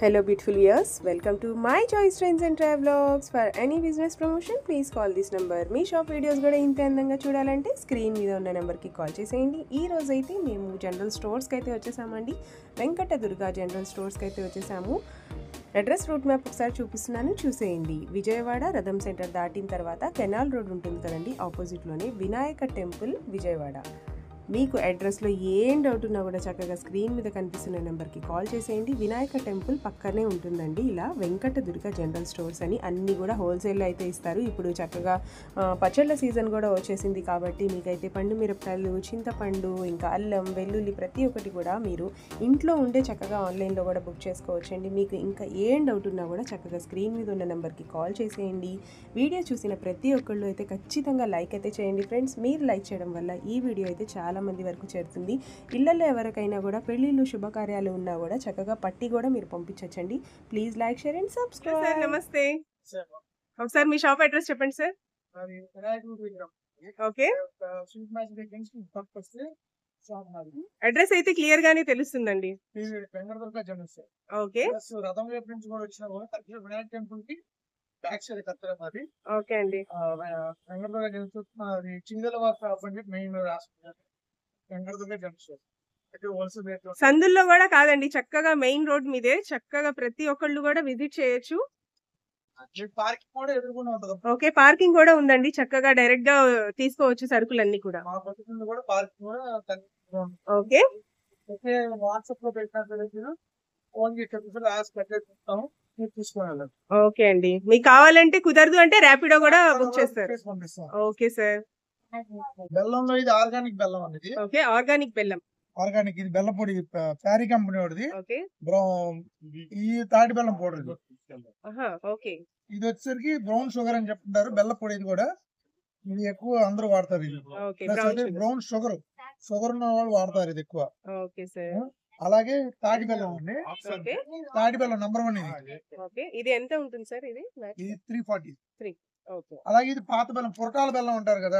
Hello beautiful viewers, welcome to my choice trends and travelogs. For any business promotion please call this number. Me shop videos కూడా ఇంత అందంగా చూడాలంటే screen మీద ఉన్న నెంబర్కి call చేసేయండి. ఈ రోజు అయితే మేము జనరల్ స్టోర్స్కి అయితే వచ్చేసామండి. వెంకట దుర్గా జనరల్ స్టోర్స్కి అయితే వచ్చేసాము. అడ్రస్ రూట్ మ్యాప్ ఒకసారి చూపిస్తున్నాను, చూసేయండి. విజయవాడ రథం సెంటర్ దాటిన తర్వాత కెనాల్ రోడ్ ఉంటుంది కదండి, ఆపోజిట్లోనే వినాయక టెంపుల్ విజయవాడ. మీకు అడ్రస్లో ఏం డౌట్ ఉన్నా కూడా చక్కగా స్క్రీన్ మీద కనిపిస్తున్న నెంబర్కి కాల్ చేసేయండి. వినాయక టెంపుల్ పక్కనే ఉంటుందండి. ఇలా వెంకట దుర్గా జనరల్ స్టోర్స్ అని అన్నీ కూడా హోల్సేల్లో అయితే ఇస్తారు. ఇప్పుడు చక్కగా పచ్చళ్ళ సీజన్ కూడా వచ్చేసింది కాబట్టి మీకైతే పండు మిరపకాయలు, చింతపండు, ఇంకా అల్లం, వెల్లుల్లి ప్రతి ఒక్కటి కూడా మీరు ఇంట్లో ఉండే చక్కగా ఆన్లైన్లో కూడా బుక్ చేసుకోవచ్చండి. మీకు ఇంకా ఏం డౌట్ ఉన్నా కూడా చక్కగా స్క్రీన్ మీద ఉన్న నెంబర్కి కాల్ చేసేయండి. వీడియో చూసిన ప్రతి ఒక్కళ్ళు అయితే ఖచ్చితంగా లైక్ అయితే చేయండి ఫ్రెండ్స్. మీరు లైక్ చేయడం వల్ల ఈ వీడియో అయితే చాలా మంది వరకు చేరుతుంది. ఇళ్లలో ఎవరికైనా కూడా పెళ్లిళ్ళు శుభకార్యాలు ఉన్నా కూడా చక్కగా పట్టి కూడా మీరు పంపించండి. Please like, share and subscribe. నమస్తే, ఒకసారి మీ షాప్ అడ్రస్ చెప్పండి సార్. ఓకే, అడ్రస్ అయితే క్లియర్ గానే తెలుస్తుందండి. ఓకే ఓకే అండి. సందుల్లో కూడా కాదండి, చక్కగా మెయిన్ రోడ్ మీదే చక్కగా ప్రతి ఒక్కళ్ళు కూడా విజిట్ చేయొచ్చు. ఓకే, పార్కింగ్ కూడా ఉందండి, చక్కగా డైరెక్ట్ గా తీసుకోవచ్చు సరుకులన్నీ కూడా. ఓకే ఓకే అండి, మీకు కావాలంటే కుదరదు అంటే ర్యాపిడో కూడా బుక్ చేస్తారు. Okay sir. బెల్లంలో ఇది ఆర్గానిక్ బెల్లం అండి. ఓకే, ఆర్గానిక్ బెల్లం. ఆర్గానిక్ ఇది బెల్లం పొడి, ప్యారీ కంపెనీ వాడిది. ఓకే, ఈ తాటి బెల్లం పౌడర్ ఇది. ఓకే, ఇది వచ్చేసరికి బ్రౌన్ షుగర్ అని చెప్తుంటారు. బెల్లం పొడి ఇది కూడా, ఇది ఎక్కువ అందరూ వాడతారు. ఇది బ్రౌన్ షుగర్ ఉన్న వాళ్ళు వాడతారు ఇది ఎక్కువ. Okay sir. అలాగే తాటి బెల్లం అండి. తాటి బెల్లం నంబర్ 1 ఇది. ఓకే, ఇది ఎంత ఉంటుంది సార్? ఇది 340. ఓకే, అలాగే ఇది పాత బెల్లం, పురటాల బెల్లం అంటారు కదా,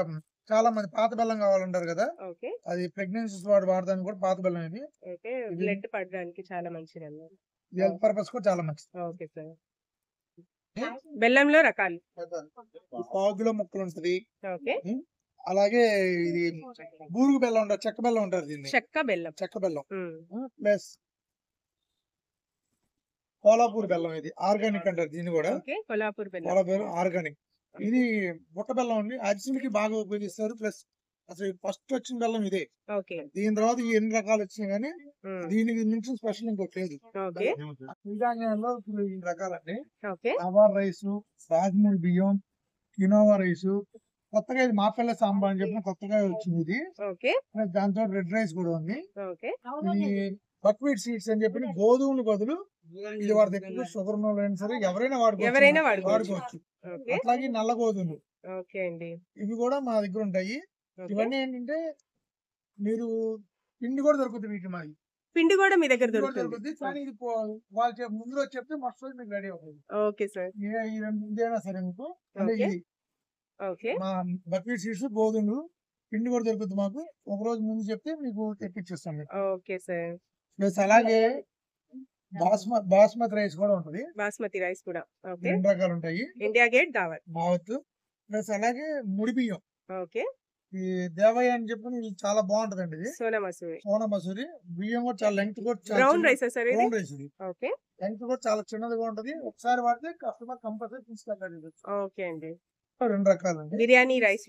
చాలా మంది పాత బెల్లం కావాలంటారు కదా. ఓకే, అది ప్రెగ్నెన్సీస్ వాడడానికి కూడా పాత బెల్లం ఇది. ఓకే, బ్లడ్ పడడానికి చాలా మంచిది అన్నారు. హెల్త్ పర్పస్ కూడా చాలా మంచిది. Okay sir. బెల్లంలో రకాలు పావుకిలో ముక్కలు ఉంటది. ఓకే, అలాగే ఇది బూరుగు బెల్లం ఉంటుంది, చెక్క బెల్లం ఉంటుంది. దీన్ని చెక్క బెల్లం ప్లస్ కోలాపూర్ బెల్లం, ఇది ఆర్గానిక్ అంటారు దీన్ని కూడా. కోలాపూర్ ఆర్గానిక్. ఇది బుట్ట బెల్లం అండి, అరిసెలకి బాగా ఉపయోగిస్తారు. ప్లస్ అసలు ఫస్ట్ వచ్చిన బెల్లం ఇదే. దీని తర్వాత ఎన్ని రకాలు వచ్చినాయి కానీ దీనికి మించిన స్పెషల్ ఇంకోటి లేదు. సిరిధాన్యాల్లో ఇప్పుడు ఈ రకాలండి, సాంబార్ రైస్, రాజ్మూల్ బియ్యం, కినోవా రైస్, కొత్తగా ఇది మాపల్లె సాంబార్ అని చెప్పిన కొత్తగా వచ్చింది ఇది. దాంతో రెడ్ రైస్ కూడా ఉంది. ఇది బక్వీట్ సీడ్స్ అని చెప్పి గోధుమల బదులు ఇది వాడతారు. షుగర్ అయినా సరే ఎవరైనా వాడుకోవచ్చు. అట్లాగే నల్ల గోధుమలు ఇవి కూడా మా దగ్గర ఉంటాయి. ఇవన్నీ ఏంటంటే మీరు పిండి కూడా దొరుకుతుంది. వీటి మాది పిండి కూడా మీ దగ్గర దొరుకుతుంది. కానీ ఇది వాళ్ళు ముందు రోజు చెప్తే మస్తు మీకు రెడీ అవుతుంది. Okay sir. ఇదేనా సరే మీకు అంటే ఇది మా బక్వీట్ సీడ్స్, గోధుమలు, పిండి కూడా దొరుకుతుంది మాకు. ఒక రోజు ముందు చెప్తే మీకు తెప్పించేస్తాం. Okay sir. ప్లస్ అలాగే బాస్మతి రైస్ కూడా ఉంటుంది. బాస్మతి రైస్ కూడా 2 రకాలు ఉంటాయి. ఇండియా గేట్, దావత్. ప్లస్ అలాగే ముడి బియ్యం. ఓకే, ఈ దేవయ్య అని చెప్పి ఇది చాలా బాగుంటదండి. ఇది సోనా మసూరి బియ్యం కూడా చాలా లెంగ్త్ కూడా బ్రౌన్ రైస్ ఇది. లెంగ్త్ కూడా చాలా చిన్నదిగా ఉంటది. ఒకసారి వాడితే కస్టమర్ కంపల్సరీ తీసుకెళ్ళాలి. ఓకే అండి. 2 రకాలు అండి. బిర్యానీ రైస్.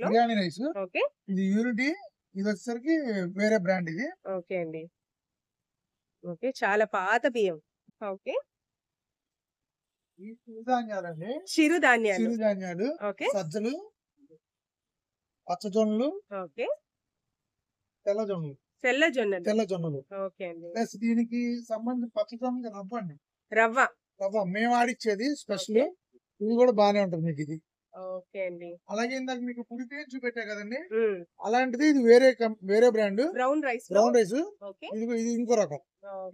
ఓకే, ఇది యూనిటీ, ఇది వచ్చేసరికి వేరే బ్రాండ్ ఇది. ఓకే అండి. ఓకే, చాలా పాత బియ్యం. ఓకే, చిరుధాన్యాలు, సజ్జలు, పచ్చజొన్నలు, తెల్లజొన్నలు. ఓకే అండి. ప్లస్ దీనికి సంబంధించి పచ్చజొన్న రవ్వ మేము ఆడిచ్చేది స్పెషల్. ఇది కూడా బానే ఉంటుంది మీకు ఇది. ఓకే అండి. అలాగే ఇందాక మీకు పుడి పేరు చూపెట్టా కదండి, అలాంటిది ఇది వేరే బ్రాండ్ బ్రౌన్ రైస్. ఇది ఇంకో రకం.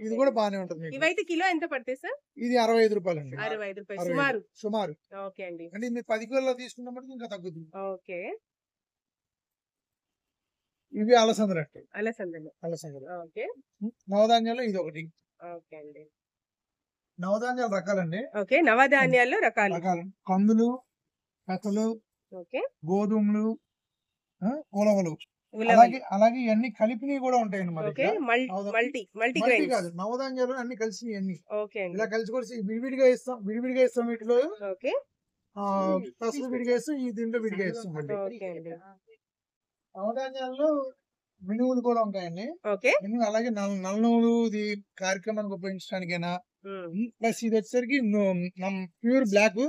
ఇది కూడా బానే ఉంటుంది. ఇవైతే కిలో ఎంత పడతాయి సార్? ఇది 65 రూపాయలు అండి. 65 రూపాయలు సుమారు. ఓకే అండి. అంటే మీరు 10 కిలోలు తీసుకున్నప్పుడు ఇంకా తగ్గుతుంది. ఓకే, ఇవి అలసందలు. ఓకే, నవధాన్యాలు ఇది ఒకటి. ఓకే అండి. నవధాన్యాల రకాలండి. ఓకే, నవధాన్యాల్లో రకాలు. కందులు, పెసలు, ఓకే, గోధుమలు, ఉలవలు, ఉలవలు. అలాగే ఇవన్నీ కలిపినవి కూడా ఉంటాయండి మన ఓకే, దగ్గర. Multi multi grains. కాదు, నవధాన్యాలు అన్ని కలిసి అన్ని ఓకే అండి. ఇలా కలిసి కూడా విడివిడిగా ఇస్తాం వీటిలో. ఓకే, పెసలు విడిగా ఇస్తాం, ఈ దీంట్లో విడిగా ఇస్తాం మళ్ళీ. ఓకే అండి. నవధాన్యాల్లో మినువులు కూడా ఉంటాయండి. ఓకే, అలాగే నల్ల నువ్వులు ఇది కార్యక్రమానికి ఉపయోగించడానికైనా, ప్లస్ ఇది వచ్చేసరికి ప్యూర్ బ్లాక్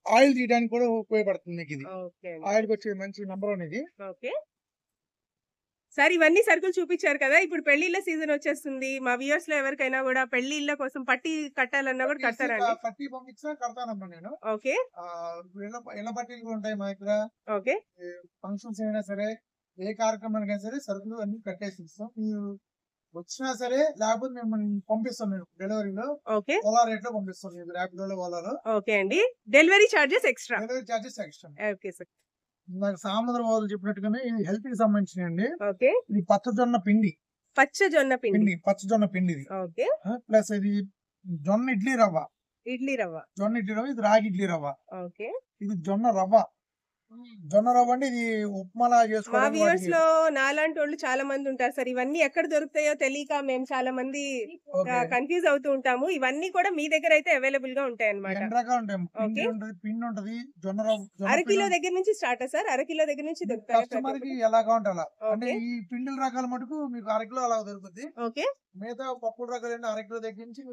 ఆయిల్ తీయడానికి కూడా ఉపయోగపడుతుంది మీకు. ఇది ఆయిల్ వచ్చే మంచి నంబర్ వన్ ఇది. ఓకే సార్, ఇవన్నీ సరుకులు చూపించారు కదా, ఇప్పుడు పెళ్లిళ్ళ సీజన్ వచ్చేస్తుంది. మా వ్యూవర్స్ లో ఎవరికైనా కూడా పెళ్లిళ్ళ కోసం పట్టి కట్టాలన్నా కూడా కడతారండి? పట్టి పంపించినా కడతానమ్మా నేను. ఓకే, ఇళ్ళ పట్టీలు కూడా ఉంటాయి మా దగ్గర. ఓకే, ఫంక్షన్స్ అయినా సరే, ఏ కార్యక్రమానికైనా సరే సరుకులు అన్ని కట్టేసి ఇస్తాం. మీరు వచ్చినా సరే, లేకపోతే మేము పంపిస్తాం. మేము డెలివరీలో ఓలా రేట్ లో పంపిస్తాం. మీకు ర్యాపిడోలో, ఓలాలో. ఓకే అండి. Delivery charges extra. Delivery charges extra. Okay sir. నాకు సాముద్ర వాళ్ళు చెప్పినట్టుగానే ఇది హెల్త్ కి సంబంధించిన అండి. ఓకే, ఇది పచ్చజొన్న పిండి. పచ్చజొన్న పిండి. పచ్చజొన్న పిండి ఇది. ఓకే, ప్లస్ ఇది జొన్న ఇడ్లీ రవ్వ. జొన్న ఇడ్లీ రవ్వ. ఇది రాగి ఇడ్లీ రవ్వ. ఓకే, ఇది జొన్న రవ్వ. జొన్న రవ్వ అంటే ఇది ఉప్మాలా మా చేసుకోవడానికి వ్యూవర్స్ లో నాలాంటి వాళ్ళు చాలా మంది ఉంటారు సార్. ఇవన్నీ ఎక్కడ దొరుకుతాయో తెలియక మేము చాలా మంది కన్ఫ్యూజ్ అవుతూ ఉంటాము. ఇవన్నీ కూడా మీ దగ్గర అయితే అవైలబుల్ గా ఉంటాయి అన్నమాట. ఎన్ని రకాలు ఉంటాయి. పిండి ఉంటది, జొన్న రవ్వ. అరకిలో దగ్గర నుంచి స్టార్ట్ సార్? అరకిలో దగ్గర నుంచి దొరుకుతాయి కస్టమర్ కి ఎలా కావాలంటే అలా. అంటే ఈ పిండిల రకాల మటుకు మీకు అరకిలో అలా దొరుకుతుంది. ఓకే, మిగతా పప్పుల రకాలు అంటే అరకిలో దగ్గర నుంచి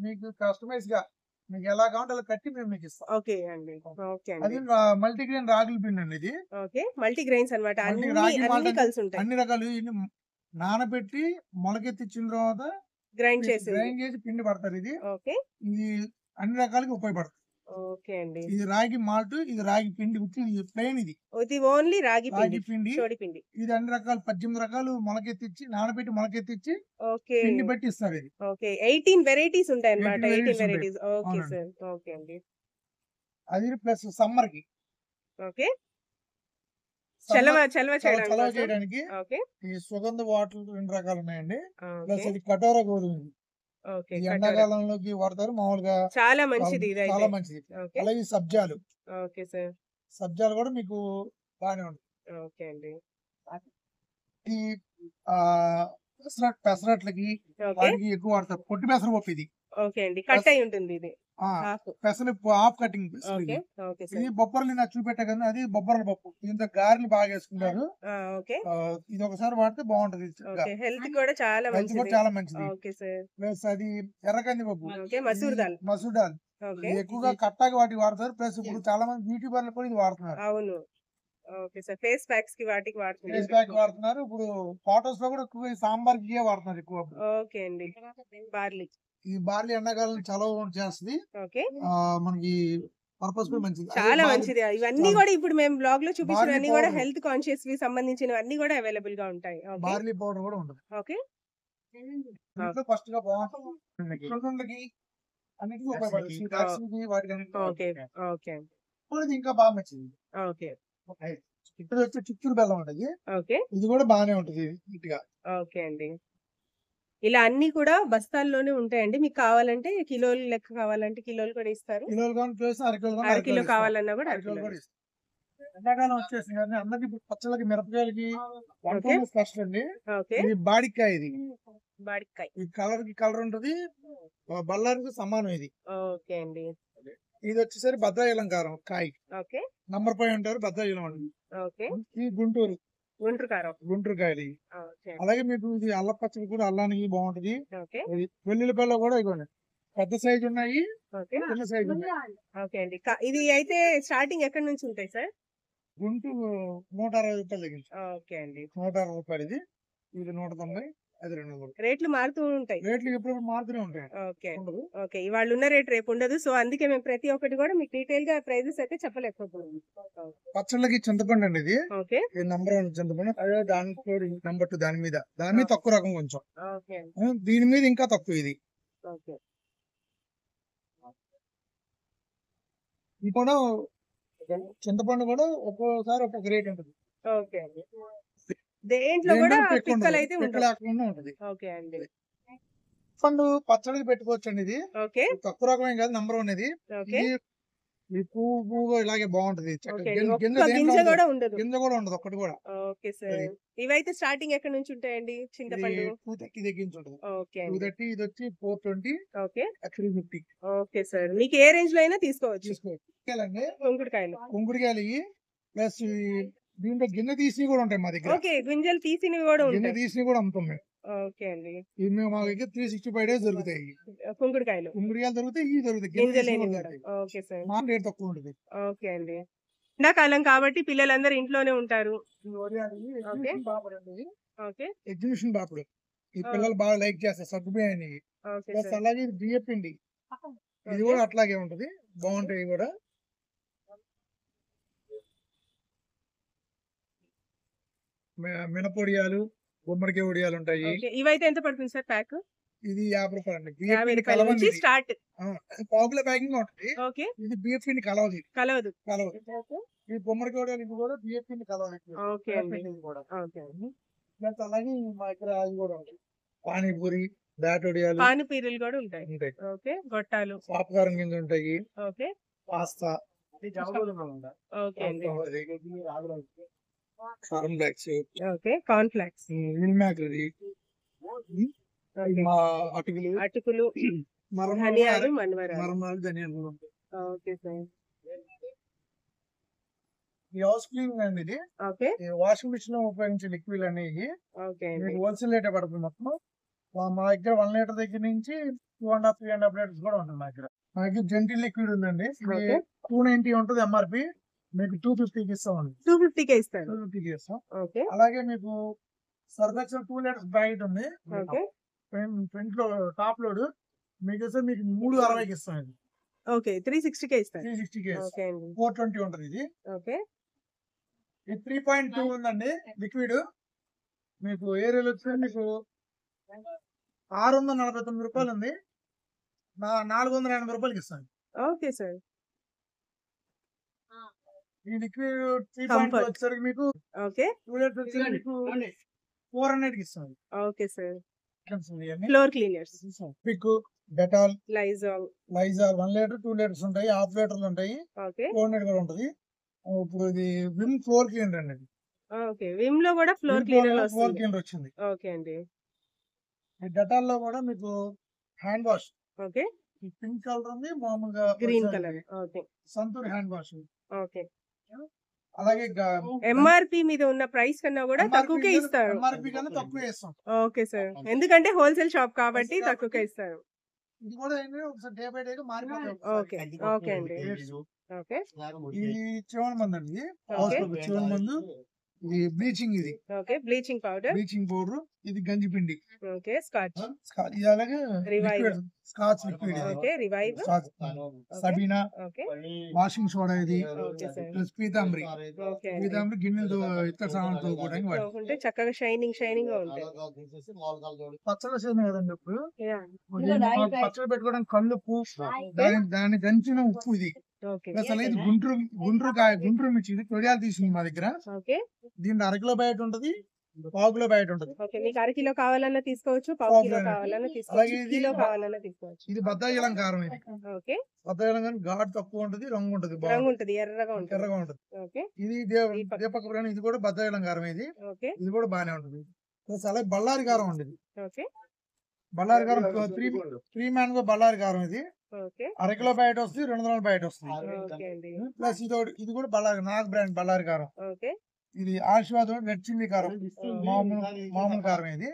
మీకు కస్టమైజ్ గా మీకు ఎలా కావాలంటే అలా కట్టి మేము మీకు ఇస్తాం. ఓకే అండి. ఓకే అది మల్టీగ్రెయిన్ రాగుల పిండి అండి ఇది. ఓకే, మల్టీ గ్రెయిన్స్ అన్నమాట. అన్ని కలిసి ఉంటాయి. అన్ని రకాలు నానబెట్టి మొలకెత్తిచ్చిన తర్వాత గ్రైండ్ చేసి పిండి పడతారు. ఇది ఓకే, ఇది అన్ని రకాలకి ఉపయోగపడుతుంది. ఓకే అండి. ఇది రాగి మాల్ట్, ఇది రాగి పిండి. ఇది ప్లెయిన్. ఇది ఓన్లీ రాగి పిండి. పిండి. ఇది అన్ని రకాలు 18 రకాలు మొలకెత్తిచ్చి నానబెట్టి ఓకే, పిండి పెట్టి ఇస్తారు. ఇది ఓకే, 18 వెరైటీస్ ఉంటాయి అన్నమాట. 18 వెరైటీస్. Okay sir. ఓకే అండి. అది ప్లస్ సమ్మర్ కి. ఓకే, చలవ చేయడానికి. ఓకే, ఈ సుగంధ వాటర్ 2 రకాలు ఉన్నాయండి. ప్లస్ ఇది కటోరా గోధుమ. ఎండాకాలంలోకి వాడతారు మామూలుగా. చాలా మంచిది. చాలా మంచిది. అలాగే సబ్జాలు. Okay sir. సబ్జాలు కూడా మీకు బాగానే ఉంటుంది. ఓకే అండి. ఈ పెసరట్లకి వాటికి ఎక్కువ వాడతారు. పొట్టి పెసరపప్పు ఇది. ఓకే అండి. కట్ అయి ఉంటుంది ఇది. పెసలు హాఫ్ కటింగ్. ఇది బొబ్బర్లు నాకు చూపెట్టా కదా, అది బొబ్బర్ల పప్పు. దీంతో గారెలు బాగా వేసుకుంటారు. ఇది ఒకసారి వాడితే బాగుంటది. హెల్త్ కూడా చాలా మంచిది. ప్లస్ అది ఎర్రకంది పప్పు, మసూర్ దాల్. ఎక్కువగా కట్టాకి వాటికి వాడతారు. ప్లస్ ఇప్పుడు చాలా మంది బ్యూటీ పార్లర్ కూడా ఇది వాడుతున్నారు. అవును. Okay sir. ఫేస్ ప్యాక్స్ కి వాటికి వాడుతున్నారు. ఇప్పుడు ఫోటోస్ లో కూడా ఎక్కువ సాంబార్ కి వాడుతున్నారు ఎక్కువ. ఓకే అండి. ఈ బార్లీ ఎండాకాలం చలవ చేస్తుంది. మనకి పర్పస్ కూడా మంచిది, చాలా మంచిది. ఇవన్నీ కూడా ఇప్పుడు మేము బ్లాగ్ లో చూపించినవన్నీ కూడా హెల్త్ కాన్షియస్ కి సంబంధించినవన్నీ కూడా అవైలబుల్ గా ఉంటాయి. బార్లీ పౌడర్ కూడా ఉంటుంది. ఓకే, ఫస్ట్ గా బాగుంటుంది. అన్నిటికీ ఇంకా బాగా మంచిది. ఓకే, ఇప్పుడు వచ్చి చిత్తూరు బెల్లం ఉంటుంది. ఓకే, ఇది కూడా బాగానే ఉంటుంది నీట్ గా. ఓకే అండి. ఇలా అన్ని కూడా బస్తాల్లోనే ఉంటాయండి. మీకు కావాలంటే కిలోలు లెక్క కావాలంటే కిలోలు కూడా ఇస్తారు. అరకిలో కావాలన్నా కూడా ఎండాకాలం వచ్చేసి అందరికి పచ్చళ్ళకి మిరపకాయలకి స్పెషల్ అండి. ఇది బాడికాయ. ఇది బాడికాయ. ఈ కలర్ ఉంటది, బల్లారికి సమానం ఇది. ఓకే అండి. ఇది వచ్చేసరి భద్రాచలం కారం కాయ. ఓకే, నంబర్ 5 అంటారు భద్రాచలం అండి. ఓకే, ఈ గుంటూరు కారం. గుంటూరు కాయలు. అలాగే మీకు ఇది అల్ల పచ్చడి కూడా అల్లానికి బాగుంటది. వెల్లుల్లిపాయలో కూడా ఇవ్వండి, పెద్ద సైజు ఉన్నాయి, చిన్న సైజు ఉన్నాయి. ఓకే అండి. ఇది అయితే స్టార్టింగ్ ఎక్కడి నుంచి ఉంటాయి సార్? గుంటూరు 160 రూపాయలు దగ్గర. ఓకే అండి. 160 రూపాయలు. ఇది 190, అది 200. రేట్లు మారుతూ ఉంటాయి. రేట్లు ఎప్పుడు మారుతూనే ఉంటాయి. Okay okay. ఇవాళ ఉన్న రేట్ రేపు ఉండదు. సో అందుకే మేము ప్రతి ఒక్కటి కూడా మీకు డీటెయిల్ గా ప్రైజెస్ అయితే చెప్పలేకపోతున్నాం. పచ్చళ్ళకి చింతపండు అండి ఇది. ఓకే, నంబర్ 1 చింతపండు. అదే నంబర్ 2 దాని మీద తక్కువ రకం కొంచెం. దీని మీద ఇంకా తక్కువ ఇది. ఓకే, ఇది కూడా చింతపండు కూడా ఒక్కోసారి ఒక్కొక్క రేట్ ఉంటుంది. ఓకే అండి. దేంట్లో కూడా పిక్కలు అయితే ఉంటుంది. ఓకే అండి. చింతపండు పచ్చడికి పెట్టుకోవచ్చండి. ఇది ఓకే తక్కువ రకమే కాదు, నంబర్ 1 ఇది. ఓకే ఇది ఈ పువ్వు ఇలాగే బాగుంటది. ఓకే గింజ ఒక్క దేంట్లో గింజ ఉండదు. కూడా ఉండదు. గింజ కూడా ఉండదు ఒక్కటి కూడా. Okay sir. అది. ఇవైతే స్టార్టింగ్ ఎక్కడ నుంచి ఉంటాయండి ఇది చింతపండు? 230 దగ్గర నుంచి ఉంటుంది. ఓకే అండి 230 ఇది వచ్చి 420 ఓకే 350 ఓకే సార్. మీకు ఏ రేంజ్ లో అయినా తీసుకోవచ్చు. తీసుకోవాలి. కుంకుడుకాయలు. కుంకుడుకాయలు ఇవి ప్లస్ దీంట్లో గిన్నె తీసి కూడా ఉంటాయి మా దగ్గర. ఓకే గింజలు తీసినవి కూడా గిన్నె ఉంటాయి. తీసి కూడా అమ్ముతాం మేము. ఓకే అండి. ఇవి మేము మా దగ్గర 365 డేస్ దొరుకుతాయి. కుంకుడుకాయలు కుంకుడుకాయలు దొరుకుతాయి, ఇవి దొరుకుతాయి. గిన్నె గింజలు తీసి లేనివి కూడా కూడా. దొరుకుతాయి. Okay sir. మా రేట్ తక్కువ ఉంటుంది. ఓకే అండి. ఎండాకాలం కాబట్టి పిల్లలందరూ ఇంట్లోనే ఉంటారు. ఓకే ఓకే ఎగ్జిబిషన్ పాపడు ఈ పిల్లలు బాగా లైక్ చేస్తారు సగ్గుబియ్యాన్ని. Okay plus sir. అలాగే ఇది బియ్య పిండి, ఇది కూడా అట్లాగే ఉంటది, బాగుంటాయి ఇవి కూడా. మినపొడియాలు, గుమ్మడికాయ ఒడియాలు ఉంటాయి. ఓకే ఇవైతే ఎంత పడుతుంది సార్ ప్యాక్? ఇది 50 రూపాయలు అండి. బియ్య 50 పిండి రూపాయల కలవది నుంచి ఇది. స్టార్ట్. పావుకిలో ప్యాకింగ్ ఉంటుంది. ఓకే ఇది బియ్య పిండి కలవది. కలవదు. ఈ గుమ్మడికాయ ఒడియాలు ఇది కూడా బియ్య పిండి కలవది. ఓకే అండి. ఇది కూడా ఓకే అండి. ప్లస్ అలాగే మా దగ్గర అది కూడా ఉంటాయి. పానీపూరి, బ్యాట్ ఒడియాలు పానిపూరీలు కూడా ఉంటాయి. ఉంటాయి. ఓకే గొట్టాలు. పాపకారం గింజ ఉంటాయి. ఓకే పాస్తా, ఓకే అండి. కారం blocks, okay corn flax. Meal maker, మా అటుకులు, అటుకులు, ధనియాలు, మన్వరాలు. మరమరాలు, ధనియాలు ఉంటాయి. Okay sir. ఈ హౌస్ క్లీనింగ్ అండి ఇది. ఓకే వాషింగ్ మిషన్ లో ఉపయోగించే లిక్విడ్ అనేవి ఓకే అండి. మీకు హోల్సేల్ రేటే పడుతుంది మొత్తం. మా దగ్గర 1 లీటర్ దగ్గర నుంచి 2.5, 3.5 లీటర్స్ కూడా ఉంటుంది మా దగ్గర. మా దగ్గర జెంటిల్ లిక్విడ్ ఉందండి. ఓకే 290 ఉంటుంది ఎంఆర్పి, మీకు 250కి ఇస్తామండి. 250కే ఇస్తారు. 250కి ఇస్తాం. ఓకే అలాగే మీకు సర్ఫెక్సల్ 2 లీటర్స్ ప్యాకెట్ ఉంది. ఓకే ఫ్రంట్ లో టాప్ లోడ్ మీకు వస్తే మీకు 360కి ఇస్తాం. ఇది ఓకే 360కే ఇస్తారు. 360కి ఓకే అండి. 420 ఉంటుంది ఇది. ఓకే ఇది 3.2 ఉందండి లిక్విడ్. మీకు ఏరియాలో వచ్చి మీకు 649 రూపాయలు ఉంది. 480 రూపాయలకి ఇస్తాను. Okay sir. ఈ లిక్విడ్ 3.2 Comfort. వచ్చేసరికి మీకు ఓకే 2 లీటర్స్ వచ్చేసరికి మీకు 400కి ఇస్తాను. Okay sir. ఫ్లోర్ క్లీనర్స్, పిక్, Dettol, Lizol. Lizol 1 litre, 2 litres ఉంటాయి, హాఫ్ లీటర్లు ఉంటాయి, ఓకే 400 కూడా ఉంటుంది. ఇప్పుడు ఇది విమ్ ఫ్లోర్ క్లీనర్ అండి. ఓకే విమ్ లో కూడా ఫ్లోర్ క్లీనర్ ఫ్లోర్ వస్తుంది. క్లీనర్ వచ్చింది. ఓకే అండి. ఈ డెటాల్ లో కూడా మీకు hand wash okay pink colour ఉంది, మామూలుగా green colour. Okay Santoor hand wash. Okay అలాగే ఎంఆర్పి మీద ఉన్న ప్రైస్ కన్నా కూడా తక్కువకే ఇస్తారు. ఎంఆర్పి కన్నా తక్కువ ఇస్తాం. Okay sir. ఎందుకంటే హోల్సేల్ షాప్ కాబట్టి తక్కువకే ఇస్తారు. ఇది కూడా ఏంటంటే ఒకసారి డే బై డే మారిపోతాయి. ఓకే ఓకే అండి. ఓకే ఈ చివరి మందు అండి, ఇది ఓకే చివరి మందు. ఇది బ్లీచింగ్, ఇది okay bleaching powder. Bleaching powder, ఇది గంజి పిండి. Okay Scotch. ఇది అలాగే రివైవ్. లిక్విడ్ స్కాచ్ లిక్విడ్, ఇది okay Revive. Scotch, Sabena, okay washing soda, ఇది okay sir. Plus Pitambari. Okay అండి. పీతాంబరి గిన్నెలతో ఇతర సామాన్లు తోముకోవడానికి వాడు. ఉంటే చక్కగా షైనింగ్ షైనింగ్ గా ఉంటాయి. పచ్చడి సీజన్ కదండి ఇప్పుడు. Yeah. పచ్చడి పెట్టుకోవడానికి కళ్ళు ఉప్పు, దాన్ని దంచిన ఉప్పు, ఇది ఓకే ప్లస్ అలాగే ఇది గుంటూరు మిర్చి, ఇది తొడియాలు తీసుకుంది మా దగ్గర. ఓకే దీంట్లో 1 కిలో బయట ఉంటది, 1/2 కిలో బయట ఉంటది. ఓకే మీకు 1/2 కిలో కావాలన్నా తీసుకోవచ్చు, 1/2 కిలో కావాలన్నా తీసుకోవచ్చు, అలాగే ఇది కిలో కావాలన్నా తీసుకోవచ్చు. ఇది బత్తాయిలం కారం. ఇది ఓకే బత్తాయిలం కానీ ఘాటు తక్కువ ఉంటది, రంగు ఉంటది, రంగు ఉంటది, ఎర్రగా ఉంటది. ఎర్రగా ఉంటది. ఓకే ఇది దీపక ప్రాణి, ఇది కూడా బత్తాయిలం కారం. ఇది ఓకే ఇది కూడా బానే ఉంటది. ప్లస్ అలాగే బళ్ళారి కారం ఉండేది. ఓకే బళ్ళారి కారం 3 మ్యాన్ గో బళ్ళారి కారం. ఇది ఓకే 1/2 కిలో బయట వస్తుంది, 200 బయట వస్తుంది. ఓకే అండి. ప్లస్ ఇది కూడా బళ్ళారి, నాగ్ బ్రాండ్ బళ్ళారి కారం. ఓకే ఇది ఆశీర్వాదం రెడ్ చిల్లీ కారం, మామూలు కారం. ఇది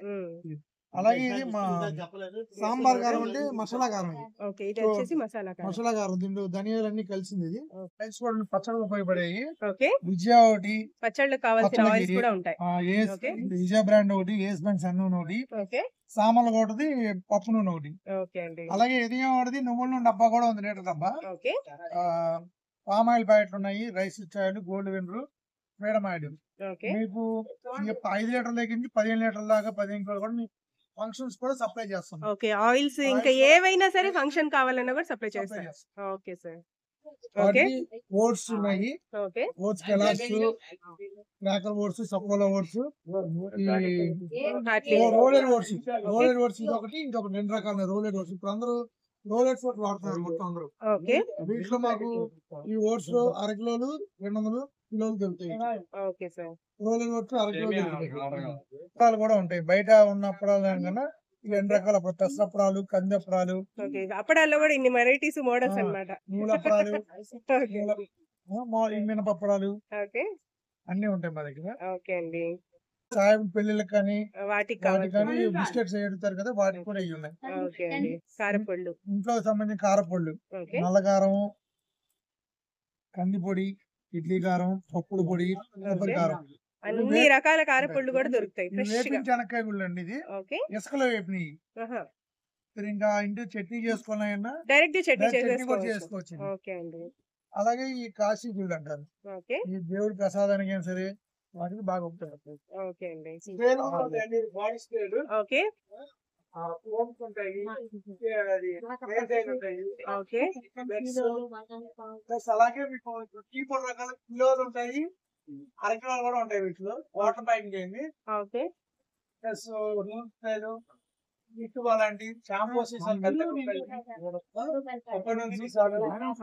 అలాగే ఇది మా సాంబార్ కారం అంటే మసాలా కారం. ఇది ఓకే ఇది వచ్చేసి మసాలా కారం. మసాలా కారం, దీంట్లో ధనియాలు అన్ని కలిసింది. ఇది పచ్చళ్ళు ఉపయోగపడేవి. ఓకే విజయ ఒకటి, పచ్చళ్ళకి కావాల్సిన ఆయిల్స్ కూడా ఉంటాయి. ఓకే విజయ బ్రాండ్ ఒకటి, ఏస్ బ్రాండ్ సన్న ఒకటి, ఓకే సామాన్లు ఒకటి, పప్పు నూనె ఒకటి. ఓకే అండి. అలాగే ఇది ఒకటి నువ్వుల నూనె డబ్బా కూడా ఉంది, లీటర్ డబ్బా. ఓకే పామ్ ఆయిల్ ప్యాకెట్లు ఉన్నాయి, rice oil, Gold Winner, Freedom oil. Okay మీకు 5 లీటర్ల దగ్గర నుంచి 15 లీటర్ల దాకా 15 కిలోలు కూడా మీకు ఫంక్షన్స్ కూడా సప్లై చేస్తాం. ఓకే ఆయిల్స్ ఇంకా ఏవైనా సరే ఫంక్షన్ కావాలన్నా కూడా సప్లై చేస్తాం. Okay sir. వాటికి ఓట్స్ ఉన్నాయి. Okay oats Kellogg's, Quaker oats, Saffola oats, rolled oats. Rolled oats ఇంకొకటి 2 రకాల రోలెడ్ ఓట్స్. ఇప్పుడు అందరూ రోలెడ్ ఓట్స్ వాడుతున్నారు మొత్తం అందరూ. ఓకే వీటిలో మాకు ఈ ఓట్స్ లో 1/2 కిలోలు 200 కిలోలు దొరుకుతాయి. Okay sir. Rolled oats 1/2 kilo దొరుకుతాయి. అప్పడాలు కూడా ఉంటాయి. బయట ఉన్న అప్పడాలు కన్నా ఈ 2 రకాల పెసరప్పడాలు, కందప్పడాలు, ఓకే అప్పడాల్లో కూడా ఇన్ని వెరైటీస్ మోడల్స్ అన్నమాట. నూలప్పడాలు, ఓకే మినపప్పడాలు ఓకే అన్ని ఉంటాయి మా దగ్గర. ఓకే అండి. సాయం పెళ్లిళ్ళకి కానీ వాటికి వాటికి కానీ కావాలి. బిస్కెట్స్ ఏడుతారు కదా, వాటికి కూడా ఇవి ఉన్నాయి. ఓకే అండి. కారపళ్ళు. ఇంట్లో సంబంధించిన కారపళ్ళు, ఓకే నల్లకారం, కందిపొడి, ఇడ్లీ కారం, పప్పుల పొడి, కొబ్బరి ఓకే. కారం. అన్ని రకాల కారపళ్ళు కూడా దొరుకుతాయి ఇవి ఫ్రెష్ గా. వేపిన చెనక్కాయ గుళ్ళు అండి. ఇది ఓకే ఇసుకలో వేపినవి. ఆహా. మీరు ఇంకా ఇంటి చట్నీ చేసుకోవాలన్నా డైరెక్ట్ చట్నీ చట్నీ కూడా చేసేసుకోవచ్చు. చేసుకోవచ్చు. ఓకే అండి. అలాగే ఈ కాశీ గుళ్ళు అంటారు. ఓకే ఈ దేవుడి ప్రసాదానికి అయినా సరే వాటికి బాగా ఉపయోగపడతాయి. ఓకే అండి. బాడీ స్ప్రేలు, ఓకే ఫోమ్స్ ఉంటాయి, అది రేసైన్ ఉంటాయి. ఓకే ప్లస్ అలాగే మీకు టీ పొడి రకాల కిలోలు ఉంటాయి, 1/2 కిలోలు కూడా ఉంటాయి. వీటిలో వాటర్ ప్యాకింగ్ అయింది. ఓకే ప్లస్ రూమ్ స్ప్రేలు, ఇటువ లాంటి షాంపూ సీసాలు పెద్దవి ఉంటాయి. కొబ్బరి సీసాలు,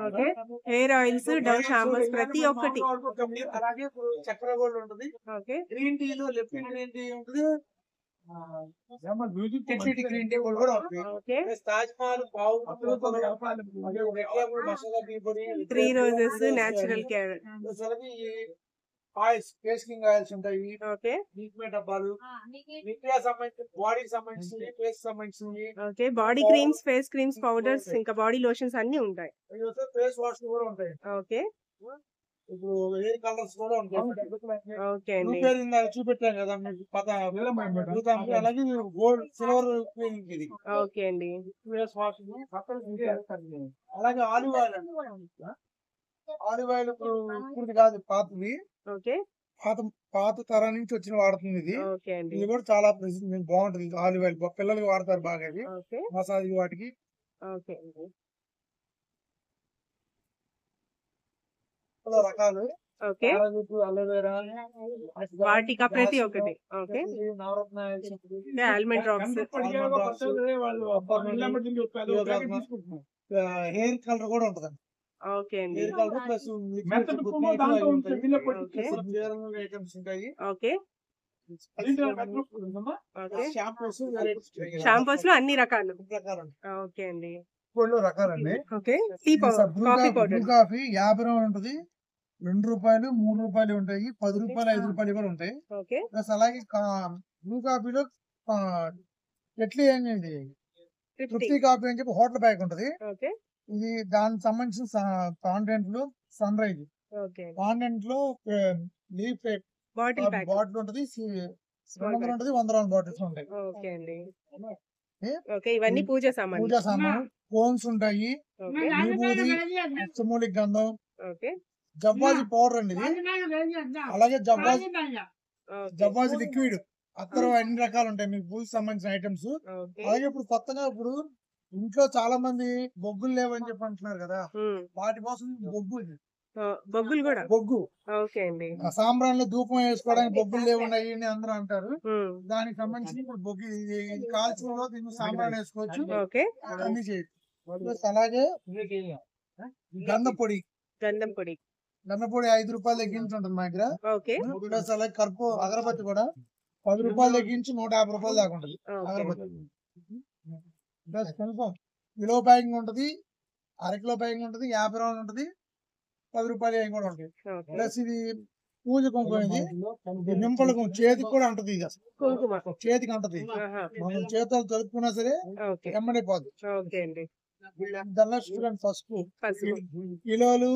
okay hair oils, Dove shampoos ప్రతి ఒక్కటి. అలాగే ఇప్పుడు చక్కెర గోల్డ్ ఉంటుంది, ఓకే గ్రీన్ టీలో లెప్టిన్ గ్రీన్ టీ ఉంటుంది, గ్రీన్ టీ కూడా ఉంటుంది. ఓకే ప్లస్ తాజ్ మహల్ పావు మసాలా టీ పొడి, 3 రోజెస్ నేచురల్ కేర్. ప్లస్ అలాగే ఈ ఆయిల్స్, ఫేస్ కింగ్ ఆయిల్స్ ఉంటాయి, ఓకే ట్రీట్మెంట్ డబ్బాలు, నిత్యా సంబంధించిన బాడీకి సంబంధించింది, ఫేస్ సంబంధించింది, okay body creams, face creams, powders, ఇంకా బాడీ లోషన్స్ అన్ని ఉంటాయి. ఫేస్ వాష్ కూడా ఉంటాయి. ఓకే ఇప్పుడు హెయిర్ కలర్స్ కూడా ఉంటాయి. ఓకే అండి. రూపేర్ ఇందాక చూపెట్టాం కదా మీకు అలాగే గోల్డ్ సిల్వర్ క్లీనింగ్ ఇది. ఓకే అండి. ఫేస్ వాష్, అలాగే ఆలివ్ ఆయిల్ అండి. ఆలివ్ ఆయిల్ ఇప్పుడు కాదు, పాతది, ఓకే పాత తరం నుంచి వచ్చిన వాడుతుంది ఇది. ఓకే అండి. ఇది కూడా చాలా బాగుంటుంది. ఆలివ్ ఆయిల్ పిల్లలకి వాడతారు బాగా, ఇది ఓకే మసాజ్ వాటికి. ఓకే అండి. రకాలు ఓకే అలోవేరా, వాటికా ప్రతి ఒక్కటి. Okay Navratna almond drops. Hair colour కూడా ఉంటదండి. ఓకే అండి. హెయిర్ కలర్ ప్లస్ ఐటమ్స్ ఉంటాయి. ఓకే ఓకే షాంపూస్, షాంపూస్ లో అన్ని రకాలు. రకాలు ఓకే అండి. రకాలండి. Okay tea powder, coffee powder. Coffee 50 రూపాయలు ఉంటుంది, 2 రూపాయలు, 3 రూపాయలు ఉంటాయి, 10 రూపాయలు, 5 రూపాయలు కూడా ఉంటాయి. ఓకే ప్లస్ అలాగే బ్లూ కాఫీలో ఎట్లీ అనేది తృప్తి కాఫీ అని చెప్పి హోటల్ ప్యాక్ ఉంటది. ఓకే ఇది దానికి సంబంధించిన కాంటెంట్ లో సన్ రైజ్ ఓకే కాంటెంట్ లో లీఫ్ బాటిల్ ప్యాక్. బాటిల్ ఉంటది, 200 ఉంటది, 100 బాటిల్స్ ఉంటాయి. ఓకే అండి. ఓకే ఇవన్నీ పూజ సామాన్లు. పూజా సామాను, కోన్స్ ఉంటాయి, ఓకే విభూది, అష్టమూలిక గంధం, ఓకే జవ్వాజీ పౌడర్ అండి ఇది. అలాగే ఓకే జవ్వాజీ లిక్విడ్, అత్తరు, అన్ని రకాలు ఉంటాయి మీకు పూజకి సంబంధించిన ఐటమ్స్. ఓకే అలాగే ఇప్పుడు కొత్తగా ఇప్పుడు ఇంట్లో చాలా మంది బొగ్గులు లేవని చెప్పి అంటున్నారు కదా, వాటి కోసం బొగ్గు ఇది. బొగ్గులు కూడా. బొగ్గు ఓకే అండి. సాంబ్రాన్లో ధూపం వేసుకోవడానికి బొగ్గులు లేవున్నాయి అని అందరూ అంటారు. దానికి సంబంధించి ఇప్పుడు బొగ్గు ఇది కాల్చులో దీన్ని సాంబ్రాన్ వేసుకోవచ్చు, ఓకే అన్ని చేయొచ్చు. ప్లస్ అలాగే గంధం పొడి, గంధం పొడి. 5 రూపాయలు తగ్గించి ఉంటుంది మా దగ్గర. ఓకే ప్లస్ అలాగే అగరబత్తి కూడా 10 రూపాయలు తగ్గించి 150 రూపాయలు దాకా ఉంటుంది అగరబత్తి. ప్లస్ కన్ఫర్మ్ కిలో ప్యాకింగ్ ఉంటుంది, 1/2 కిలో ప్యాకింగ్ ఉంటుంది, 50 రూపాయలు ఉంటుంది, 10 రూపాయలు అవి కూడా ఉంటాయి. ప్లస్ ఇది పూజ కుంకుమ, ఇది నింపల చేతికి కూడా అంటది. ఇది అసలు కుంకుమ చేతికి అంటది, మనం చేతులు తలుపుకున్నా సరే ఎమ్మడే పోదు. ఓకే అండి. దానిలో చూడండి పసుపు, కిలోలు,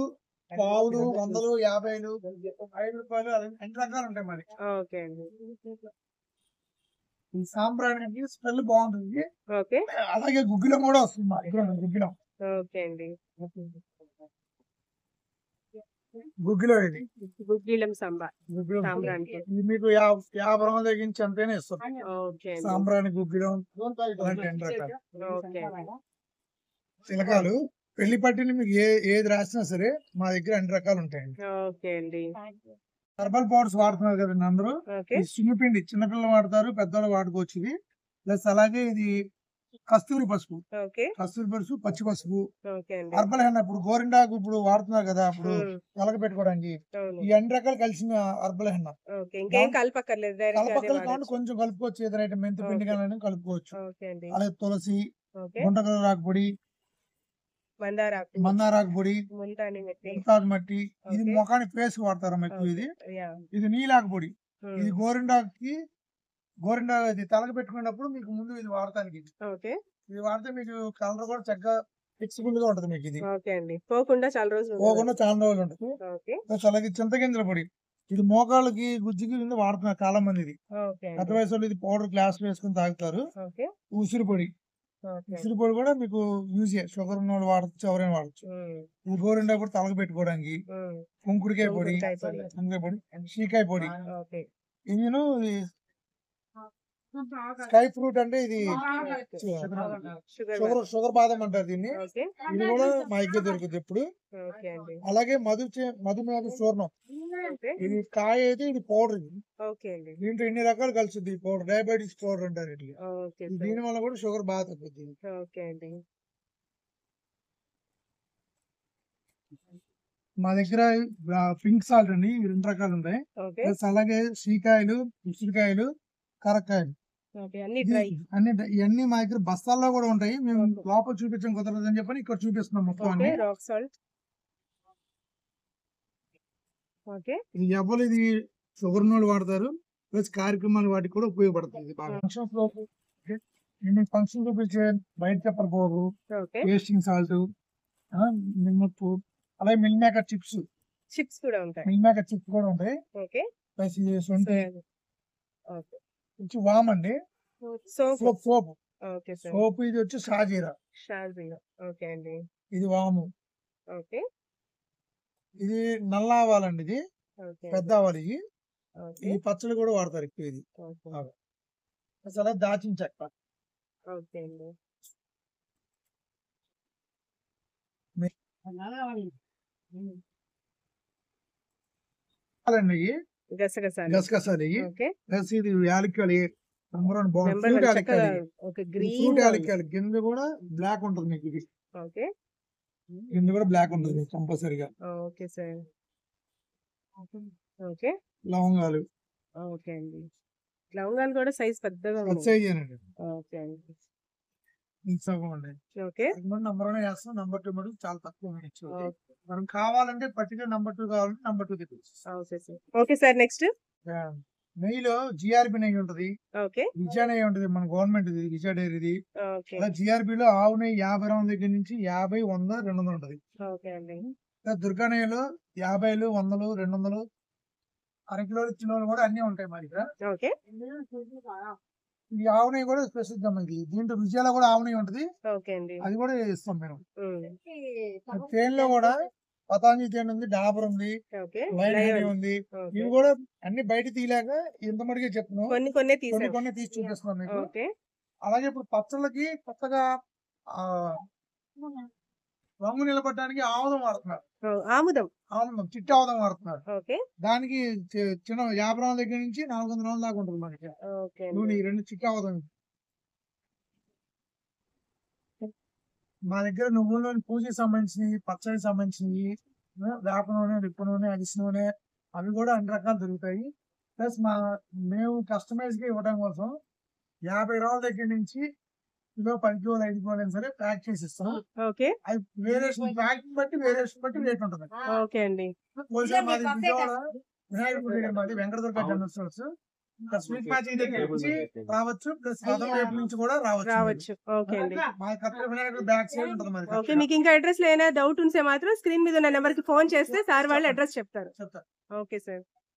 పావులు, 100, 50, 5 రూపాయలు, అన్ని రకాలు ఉంటాయి మరి. ఓకే అండి. ఈ సాంబ్రాణి స్మెల్ బాగుంటుంది. ఓకే అలాగే గుగ్గిలం కూడా వస్తుంది మా దగ్గర. గుగ్గిలం, ఓకే అండి. గుగ్గిలం ఇది గుగ్గిలం సాంబ్రాణి ఇది మీకు 50 రూపాయలు తగ్గించి అంతేనే ఇస్తాం. ఓకే సాంబ్రాణి, గుగ్గిలం, అలాంటి 2 రకాలు. ఓకే చిలకాలు పెళ్లి పట్టిని మీకు ఏది రాసినా సరే మా దగ్గర అన్ని రకాలు ఉంటాయండి. ఓకే అండి. హెర్బల్ పౌడర్స్ వాడుతున్నారు కదండి అందరూ. ఓకే. ఈ సున్నిపిండి చిన్నపిల్లలు వాడతారు, పెద్దవాళ్ళు వాడుకోవచ్చు ఇది. ప్లస్ అలాగే ఇది కస్తూరి పసుపు, ఓకే. కస్తూరి పసుపు, పచ్చి పసుపు, ఓకే అండి. హెర్బల్ హెన్న ఇప్పుడు గోరింటాకు ఇప్పుడు వాడుతున్నారు కదా, అప్పుడు తలక పెట్టుకోవడానికి అవును. ఈ అన్ని రకాలు కలిసిన హెర్బల్ హెన్న. ఓకే. ఇంకేం కలపక్కర్లేదు, డైరెక్ట్ గానే కలపక్కలు కాకుండా వాడొచ్చు. కొంచెం కలుపుకోవచ్చు, ఏదైనా మెంతి పిండి ఓకే. కానీ కలుపుకోవచ్చు. ఓకే అండి. అలాగే తులసి, ఓకే. గుంటకలరాకు పొడి, మందారాకు, మందారాకు పొడి, ముల్తాని మట్టి. ముల్తాజ్ మట్టి, ఇది ఓకే. మొఖానికి ఫేస్ వాడతారమ్మా ఎక్కువ. ఓకే. ఇది యాహ్! ఇది నీలాకు పొడి. ఇది గోరింటాకు ఇది తలక పెట్టుకున్నప్పుడు మీకు ముందు ఇది వాడటానికి. ఓకే. ఇది వాడితే మీకు కలర్ కూడా చక్కగా ఫిక్సిబుల్ గా ఉంటది మీకు. ఇది ఓకే అండి. పోకుండా చాలా రోజులు పోకుండా చాలా రోజులు ఉంటుంది. ఓకే. ప్లస్ అలాగే చింతగింజల పొడి, ఇది మోకాళ్ళకి గుజ్జుకి కింద వాడుతున్నారు చాలా మంది. ఇది ఓకే పెద్ద అండి. వయసు వాళ్ళు ఇది పౌడర్ గ్లాస్ వేసుకుని తాగుతారు. ఓకే. ఉసిరి పొడి, ఓకే. ఉసిరి పొడి కూడా మీకు యూజ్ షుగర్ ఉన్న వాళ్ళు వాడచ్చు, ఎవరైనా వాడచ్చు. ఇది గోరింటాకు పొడి తలక పెట్టుకోవడానికి. కుంకుడికాయ పొడి, కుంకుడుకాయ పొడి. షీకాయ పొడి, ఓకే. ఇదిను స్కై ఫ్రూట్ అంటే ఇది షుగర్. షుగర్ బాదం అంటారు దీన్ని. ఓకే. ఇది కూడా మా దగ్గర దొరుకుతుంది ఎప్పుడు. ఓకే అండి. అలాగే మధుమేహ చూర్ణం, ఓకే. ఇది కాయ అయితే ఇది పౌడర్. ఇది ఓకే అండి. దీంట్లో ఎన్ని రకాలు కలుస్తుంది ఈ పౌడర్, డయాబెటిస్ పౌడర్ అంటారు ఇది. ఓకే. దీని వల్ల కూడా షుగర్ బాగా తగ్గుతుంది. ఓకే అండి. మా దగ్గర పింక్ సాల్ట్ అండి, ఈ 2 రకాలు ఉంటాయి. ఓకే. ప్లస్ అలాగే శ్రీకాయలు, ఉసిరికాయలు, కరక్కాయలు, ఓకే. అన్ని డ్రై. ఇవన్నీ మా దగ్గర బస్తాల్లో కూడా ఉంటాయి. మేము లోపల చూపించడం కుదరదు అని చెప్పని ఇక్కడ చూపిస్తున్నాం మొత్తం ఓకే. అన్ని. Rock salt. ఓకే. ఇది ఎవ్వరు ఇది షుగర్ నోళ్ళు వాడతారు, ప్లస్ కార్యక్రమాలు వాటికి కూడా ఉపయోగపడుతుంది బాగా. ఫంక్షన్ చూపించే బయట చెప్పర్ పౌడరు, ఓకే. టేస్టింగ్ సాల్ట్, నిమ్మప్పు, అలాగే మిల్ మేకర్ చిప్స్. చిప్స్ కూడా ఉంటాయి. మిల్ మేకర్ చిప్స్ కూడా ఉంటాయి. ఓకే. ప్లస్ ఇది సొంటి ఓకే. వచ్చి వామ్ అండి, soap. Soap. Okay sir. Soap ఇది వచ్చి షాజీరా, షాజీరా. ఓకే అండి. ఇది వాము. ఓకే. ఇది నల్ల ఆవాలండి, ఇది ఓకే. పెద్ద ఆవాలు. ఇవి ఓకే. ఈ పచ్చడి కూడా వాడతారు ఎక్కువ. ఇది ఓకే. అసలు దాచిన చెక్క. ఓకే అండి. గసగసాలు. గసగసాలు ఇవి. ఓకే. ప్లస్ ఇది యాలక్కాయలు. నెంబర్ 1 నెంబర్ ఫ్రూట్ 1 యాలక్కాయలు. చక్కగా ఓకే. Fruit green. యాలక్కాయలు గింజ కూడా బ్లాక్ ఉంటుంది మీకు. ఇది ఓకే. గింజ కూడా బ్లాక్ ఉంటుంది కంపల్సరీగా. Okay sir. ఓకే. లవంగాలు, ఓకే అండి. లవంగాలు కూడా సైజ్ పెద్దగా ఉన్నాయి. సైజేనండి. ఓకే అండి. సగం అండి. ఓకే. నెంబర్ 1 వేస్తాం, నెంబర్ 2 మటుకు చాలా తక్కువ ఇచ్చు. ఓకే. మనం కావాలంటే పర్టికులర్ నెంబర్ 2 కావాలంటే నెంబర్ 2 తెప్పించాం. Okay sir. Okay sir. Next. నెయ్యిలో జిఆర్బి నెయ్యి ఉంటది, ఓకే. విజయ నెయ్యి ఉంటది, మన గవర్నమెంట్ ఇది, విజయ డైరీది. ఓకే. జిఆర్బిలో ఆవు నెయ్యి 50 గ్రాముల దగ్గర నుంచి 50, 100, 200 ఉంటది. ఓకే అండి. దుర్గా నెయ్యిలో 50, 100, 200, అరకిలోలు, కిలోలు కూడా అన్ని ఉంటాయి మా దగ్గర. ఓకే. ఈ ఆవు నెయ్యి కూడా ప్రసిద్ధం. ఇది దీంట్లో విజయాలో కూడా ఆవు నెయ్యి ఉంటది, ఓకే అండి. అది కూడా ఇస్తాం మేము. తేనెలో కూడా పతాంజలి తేనె ఉంది, డాబర్ ఉంది, ఓకే. లైన్ హనీ ఉంది. ఇవి కూడా అన్ని బయట తీయలేక ఇంత మటుకే చెప్తున్నాం, కొన్ని తీసి చూపిస్తున్నాం మీకు. ఓకే. అలాగే ఇప్పుడు పచ్చళ్ళకి కొత్తగా రంగు నిలబడడానికి ఆముదం వాడుతున్నారు. ఆముదం చిట్టి ఆముదం వాడుతున్నారు. ఓకే. దానికి చిన్న 50 గ్రాముల దగ్గర నుంచి 400 గ్రాముల దాకా ఉంటుంది మనకి. ఓకే. నూనె 2 చిట్టి ఆముదం. మా దగ్గర నువ్వుల నూనె పూజకి సంబంధించినవి, పచ్చడికి సంబంధించినవి, వేప నూనె, విప్ప నూనె, అరిసి నూనె, అవి కూడా అన్ని రకాలు దొరుకుతాయి. ప్లస్ మేము కస్టమైజ్ గా ఇవ్వడం కోసం 50 గ్రాముల దగ్గర నుంచి కిలో, 10 కిలోలు, 5 కిలోలు అయినా సరే ప్యాక్ చేసి ఇస్తాం. ఓకే. అది వేరియేషన్ ప్యాకింగ్ బట్టి రేట్ ఉంటుంది. ఓకే అండి. మాది విజయవాడ వినాయకుడి దగ్గర, మాది Venkatadurga general stores. Sweet matching దగ్గర నుంచి రావచ్చు, ప్లస్ రథం వైపు నుంచి కూడా రావచ్చు. ఓకే అండి. మా కత్తిరి వినాయకుడు బ్యాక్ సైడ్ ఉంటుంది మరి. ఓకే. మీకు ఇంకా అడ్రస్ లో ఏమైనా డౌట్ ఉంటే మాత్రం స్క్రీన్ మీద ఉన్న నెంబర్ కి ఫోన్ చేస్తే సార్ వాళ్ళు అడ్రస్ చెప్తారు. Okay sir.